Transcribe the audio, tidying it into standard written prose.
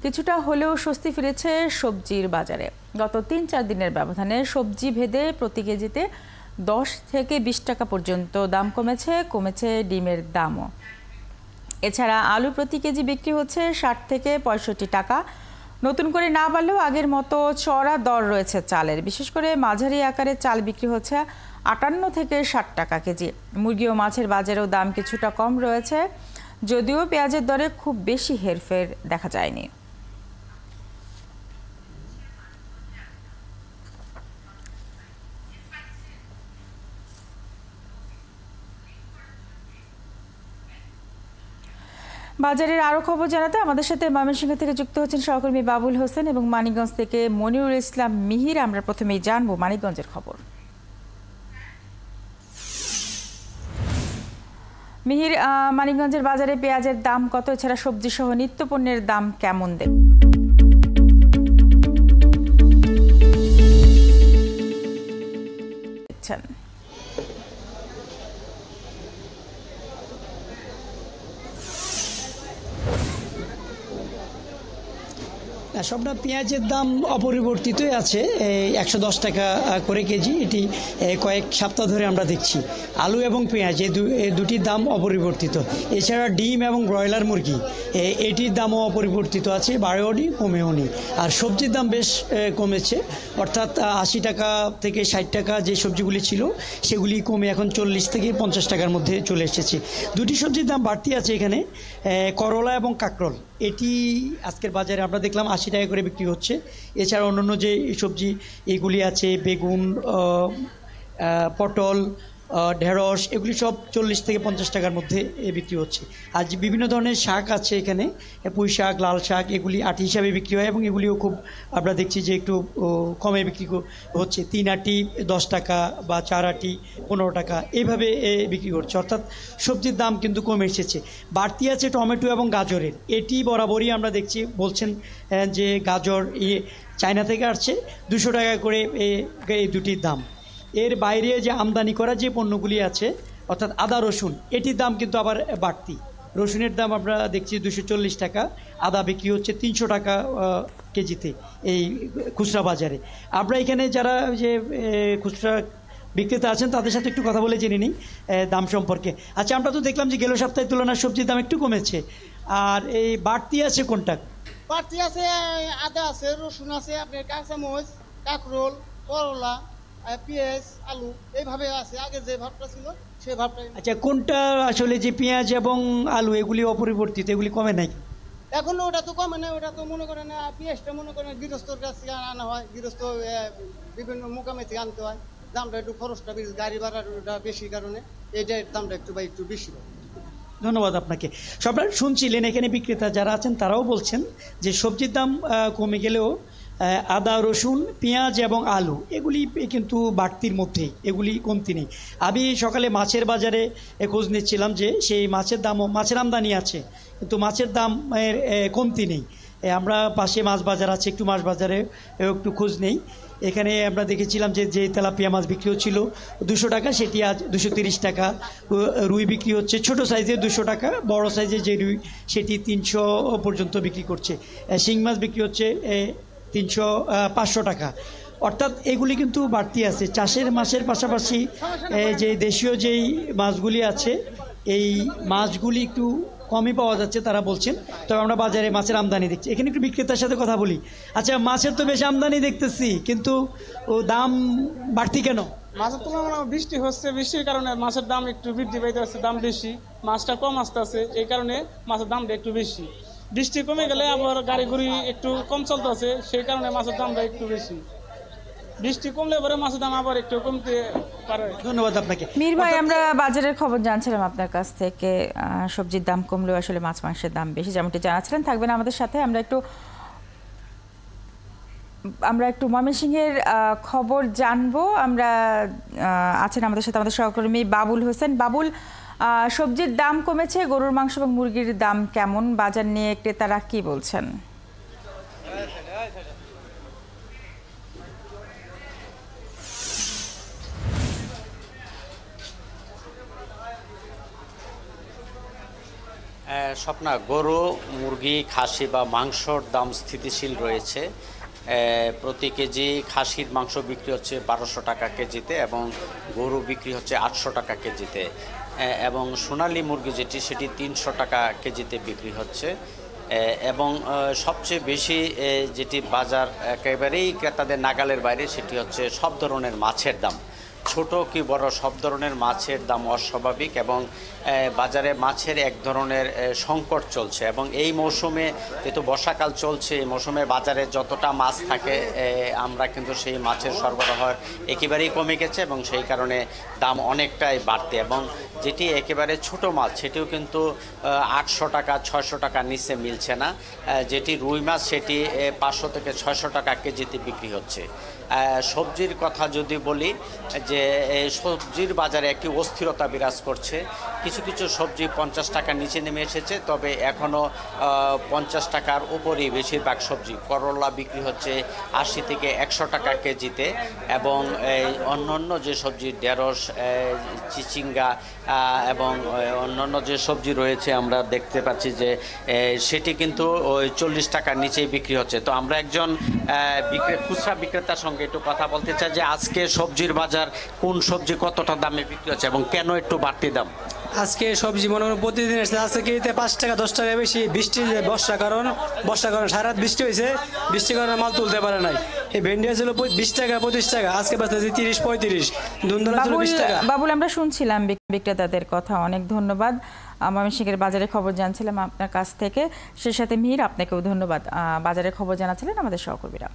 কিছুটা হলেও স্বস্তি ফিরেছে সবজির বাজারে। গত ৩-৪ দিনের ব্যবধানে সবজি ভেদে প্রতি কেজিতে 10 থেকে 20 টাকা পর্যন্ত দাম কমেছে ডিমের দামও। এছাড়া আলু প্রতি কেজি বিক্রি হচ্ছে 60 থেকে 65 টাকা। নতুন করে না বাড়লেও আগের মতো চড়া দর রয়েছে চালের। বিশেষ করে মাঝারি আকারের চাল বিক্রি হচ্ছে 58 থেকে 60 টাকা কেজি। মুরগি ও মাছের বাজারেও দাম কিছুটা কম রয়েছে, যদিও পেঁয়াজের দরে খুব বেশি হেরফের দেখা যায়নি। বাজারের আরো খবর জানাতে আমাদের সাথে ময়মনসিংহ থেকে যুক্ত হচ্ছেন সহকর্মী বাবুল হোসেন এবং মানিকগঞ্জ থেকে মনিরুল ইসলাম মিহির। আমরা প্রথমেই জানবো মানিকগঞ্জের খবর। মিহির, মানিকগঞ্জের বাজারে পেঁয়াজের দাম কত? এছাড়া সবজি সহ নিত্য পণ্যের দাম কেমন দেখছেন? সবটা পেঁয়াজের দাম অপরিবর্তিতই আছে, 110 টাকা করে কেজি। এটি কয়েক সপ্তাহ ধরে আমরা দেখছি। আলু এবং পেঁয়াজ এই দুটির দাম অপরিবর্তিত। এছাড়া ডিম এবং ব্রয়লার মুরগি এটির দামও অপরিবর্তিত আছে, বাড়েওনি কমেওনি। আর সবজির দাম বেশ কমেছে, অর্থাৎ 80 টাকা থেকে 60 টাকা যে সবজিগুলি ছিল সেগুলি কমে এখন 40 থেকে 50 টাকার মধ্যে চলে এসেছে। দুটি সবজির দাম বাড়তি আছে এখানে, করলা এবং কাঁকরোল। এটি আজকের বাজারে আমরা দেখলাম 80 টাকা করে বিক্রি হচ্ছে। এছাড়া অন্যান্য যে সবজি এগুলি আছে, বেগুন, পটল, ঢেঁড়স, এগুলি সব 40 থেকে 50 টাকার মধ্যে বিক্রি হচ্ছে। আর যে বিভিন্ন ধরনের শাক আছে এখানে, পুঁই শাক, লাল শাক, এগুলি আটি হিসাবে বিক্রি হয় এবং এগুলিও খুব আমরা দেখছি যে একটু কমে বিক্রি হচ্ছে। 3 আটি 10 টাকা বা 4 আটি 15 টাকা এইভাবে বিক্রি করছে। অর্থাৎ সবজির দাম কিন্তু কমে এসেছে। বাড়তি আছে টমেটো এবং গাজরের। এটি বরাবরই আমরা দেখছি, বলছেন যে গাজর চায়না থেকে আসছে, 200 টাকা করে এই দুটির দাম। এর বাইরে যে আমদানি করা যে পণ্যগুলি আছে, অর্থাৎ আদা রসুন, এটির দাম কিন্তু আবার বাড়তি। রসুনের দাম আমরা দেখছি 240 টাকা, আদা বিক্রি হচ্ছে 300 টাকা কেজিতে এই খুচরা বাজারে। আমরা এখানে যারা যে খুচরা বিক্রেতা আছেন তাদের সাথে একটু কথা বলে জেনে নিই দাম সম্পর্কে। আচ্ছা, আমরা তো দেখলাম যে গেল সপ্তাহের তুলনায় সবজির দাম একটু কমেছে, আর এই বাড়তি আছে কোনটা? বাড়তি আছে আদা আছে, রসুন আছে, আপনার কাঁচামরিচ, কাঁকরোল, করলা, পেঁয়াজ, আলু, এইভাবে আছে। আগে যে ভাবটা ছিল সেই ভাবটাই। আচ্ছা, কোনটা আসলে যে পেঁয়াজ এবং আলু এগুলি অপরিবর্তিত, এগুলি কমে নাই? এখন ওটা তো কমে না, ওটা তো মনে করেন পেঁয়াজটা মনে করেন গৃহস্থর কাছ থেকে আনা হয়, গৃহস্থ বিভিন্ন মোকামে থেকে আনতে হয়। দামটা একটু খরচটা বেশি, গাড়ি ভাড়াটা বেশি কারণে এইটার দামটা একটু বেশি। ধন্যবাদ আপনাকে। সবাই শুনছিলেন এখানে বিক্রেতা যারা আছেন তারাও বলছেন যে সবজির দাম কমে গেলেও আদা, রসুন, পেঁয়াজ এবং আলু এগুলি কিন্তু বাড়তির মধ্যেই, এগুলি কমতি নেই। আমি সকালে মাছের বাজারে খোঁজ নিচ্ছিলাম যে সেই মাছের দামও, মাছের আমদানি আছে কিন্তু মাছের দামের কমতি নেই। আমরা পাশে মাছ বাজার আছে, একটু মাছ বাজারে একটু খোঁজ নেই। এখানে আমরা দেখেছিলাম যে তেলাপিয়া মাছ বিক্রি হচ্ছিল 200 টাকা, সেটি আজ 230 টাকা। রুই বিক্রি হচ্ছে ছোট সাইজে 200 টাকা, বড় সাইজে যে রুই সেটি 300 পর্যন্ত বিক্রি করছে। শিং মাছ বিক্রি হচ্ছে 500 টাকা। অর্থাৎ এগুলি কিন্তু বাড়তি আছে। চাষের মাছের পাশাপাশি যে দেশীয় যেই মাছগুলি আছে এই মাছগুলি একটু কমই পাওয়া যাচ্ছে তারা বলছেন। তবে আমরা বাজারে মাছের আমদানি দেখছি। এখানে একটু বিক্রেতার সাথে কথা বলি। আচ্ছা, মাছের তো বেশ আমদানি দেখতেছি, কিন্তু দাম বাড়তি কেন? মাছের তুলনায় বৃষ্টি হচ্ছে, বৃষ্টির কারণে মাছের দাম একটু বৃদ্ধি পাইতে আছে, দাম বেশি। মাছটা কম আসতে আছে, এই কারণে মাছের দামটা একটু বেশি। বৃষ্টি কমে গেলে আবার গাড়ি ঘুড়ি একটু কম চলতে আছে, সেই কারণে মাছের দামটা একটু বেশি। বৃষ্টি কমলে পরে মাছের দাম আবার একটু কমতে পারে। ধন্যবাদ আপনাকে। মীর ভাই, আমরা বাজারের খবর জানছিলাম আপনার কাছ থেকে। সবজির দাম কমলেও আসলে মাছ মাংসের দাম বেশি, যেমনটি জানাচ্ছিলেন। থাকবেন আমাদের সাথে। আমরা একটু ময়মনসিংহের খবর জানবো। আছেন আমাদের সাথে আমাদের সহকর্মী বাবুল হোসেন। বাবুল, সবজির দাম কমেছে, গরুর মাংস এবং মুরগির দাম কেমন? বাজার নিয়ে ক্রেতারা কি বলছেন? স্বপ্না, গরু, মুরগি, খাসি বা মাংসর দাম স্থিতিশীল রয়েছে। প্রতি কেজি খাসির মাংস বিক্রি হচ্ছে 1200 টাকা কেজিতে এবং গরু বিক্রি হচ্ছে 800 টাকা কেজিতে, এবং সোনালী মুরগি যেটি সেটি 300 টাকা কেজিতে বিক্রি হচ্ছে। এবং সবচেয়ে বেশি যেটি বাজার একেবারেই ক্রেতাদের নাগালের বাইরে, সেটি হচ্ছে সব ধরনের মাছের দাম। ছোট কি বড় সব ধরনের মাছের দাম অস্বাভাবিক এবং বাজারে মাছের এক ধরনের সংকট চলছে। এবং এই মৌসুমে যেহেতু বর্ষাকাল চলছে, এই মৌসুমে বাজারে যতটা মাছ থাকে আমরা কিন্তু সেই মাছের সরবরাহ একেবারেই কমে গেছে এবং সেই কারণে দাম অনেকটাই বাড়তে, এবং যেটি একেবারে ছোট মাছ সেটিও কিন্তু 800 টাকা 600 টাকার নিচে মিলছে না। যেটি রুই মাছ সেটি 500 থেকে 600 টাকা কেজিতে বিক্রি হচ্ছে। সবজির কথা যদি বলি, যে সবজির বাজারে একটি অস্থিরতা বিরাজ করছে। কিছু কিছু সবজি 50 টাকার নিচে নেমে এসেছে, তবে এখনও 50 টাকার উপরেই বেশিরভাগ সবজি। করলা বিক্রি হচ্ছে 80 থেকে 100 টাকা কেজিতে, এবং অন্যান্য যে সবজি ঢেঁড়স, চিচিঙ্গা এবং অন্যান্য যে সবজি রয়েছে আমরা দেখতে পাচ্ছি যে সেটি কিন্তু ওই 40 টাকার নিচেই বিক্রি হচ্ছে। তো আমরা একজন খুচরা বিক্রেতার সঙ্গে একটু কথা বলতে চাই যে আজকে সবজির বাজার কোন সবজি কতটা দামে বিক্রি হচ্ছে এবং কেন একটু বাড়তি দাম? আজকে সবজি মনে করেন প্রতিদিন আসছে, আজকে কেজিতে 5 টাকা 10 টাকা বেশি। বৃষ্টি বর্ষার কারণে সারা রাত বৃষ্টি হয়েছে, বৃষ্টির কারণে মাল তুলতে পারে নাই। এই ভেন্ডি ছিল 20 টাকা 25 টাকা, আজকে বাঁচতেছে 30-35। ধুন্দুলা ছিল 20 টাকা। বাবুল, আমরা শুনছিলাম বিক্রেতাদের কথা, অনেক ধন্যবাদ। ময়মনসিংহের বাজারের খবর জানছিলাম আপনার কাছ থেকে, সে সাথে মিহির, আপনাকেও ধন্যবাদ। বাজারের খবর জানাচ্ছিলেন আমাদের সহকর্মীরা।